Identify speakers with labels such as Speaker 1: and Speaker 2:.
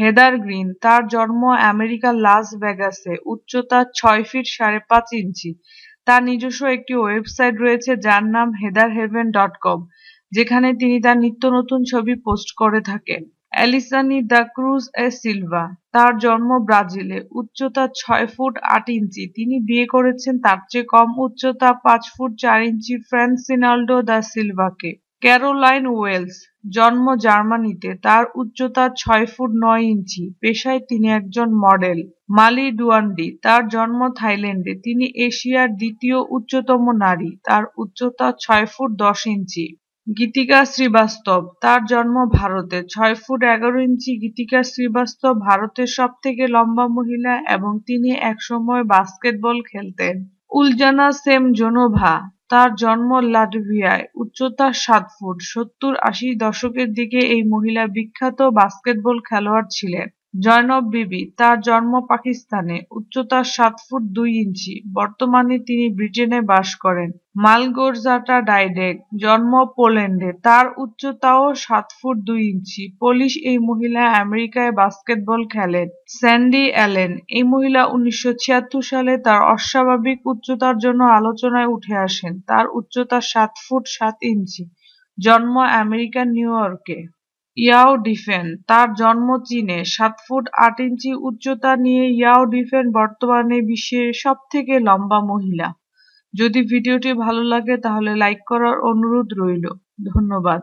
Speaker 1: হেদার green, তার জন্ম আমেরিকার লাস ভেগাসে, উচ্চতা 6 ফিট 5.5 ইঞ্চি। তার নিজস্ব একটি ওয়েবসাইট রয়েছে যার নাম heatherhaven.com, যেখানে তিনি তার নিত্য নতুন ছবি পোস্ট করে থাকেন। অ্যালিসানি দ্য ক্রুজ এ সিলভা, তার জন্ম ব্রাজিলে, উচ্চতা 6 ফুট 8 ইঞ্চি। তিনি বিয়ে করেছেন তার চেয়ে কম উচ্চতা 5 ফুট 4 ইঞ্চি ফ্রান্সিনাল্ডো দা সিলভাকে। ক্যারোলাইন ওয়েলস, জন্ম জার্মানিতে, তার উচ্চতা 6 ফুট 9 ইঞ্চি। পেশায় তিনি একজন মডেল। মালি ডুয়ান্ডি, তার জন্ম থাইল্যান্ডে, তিনি এশিয়ার দ্বিতীয় উচ্চতম নারী, তার উচ্চতা 6 ফুট 10 ইঞ্চি। গীতিকা শ্রীবাস্তব, তার জন্ম ভারতে, 6 ফুট 11 ইঞ্চি। গীতিকা শ্রীবাস্তব ভারতের সবথেকে লম্বা মহিলা এবং তিনি একসময় বাস্কেটবল খেলতেন। উলজানা সেমজোনোভা, তার জন্ম লাটভিয়ায়, উচ্চতা 7 ফুট। 70-80 দশকের দিকে এই মহিলা বিখ্যাত বাস্কেটবল খেলোয়াড় ছিলেন। জয়নব বিবি, তার জন্ম পাকিস্তানে, উচ্চতা 7 ফুট 2 ইঞ্চি। বর্তমানে তিনি ব্রিটেনে বাস করেন। মালগোরজাটা ডাইডেক, জন্ম পোল্যান্ডে, তার উচ্চতাও 7 ফুট 2 ইঞ্চি। পোলিশ এই মহিলা আমেরিকায় বাস্কেটবল খেলেন। স্যান্ডি অ্যালেন, এই মহিলা 1976 সালে তার অস্বাভাবিক উচ্চতার জন্য আলোচনায় উঠে আসেন। তার উচ্চতা 7 ফুট 7 ইঞ্চি। জন্ম আমেরিকার নিউ ইয়র্কে। ইয়াও ডিফেন, তার জন্ম চীনে, 7 ফুট 8 ইঞ্চি উচ্চতা নিয়ে ইয়াও ডিফেন বর্তমানে বিশ্বের সবথেকে লম্বা মহিলা। যদি ভিডিওটি ভালো লাগে তাহলে লাইক করার অনুরোধ রইল। ধন্যবাদ।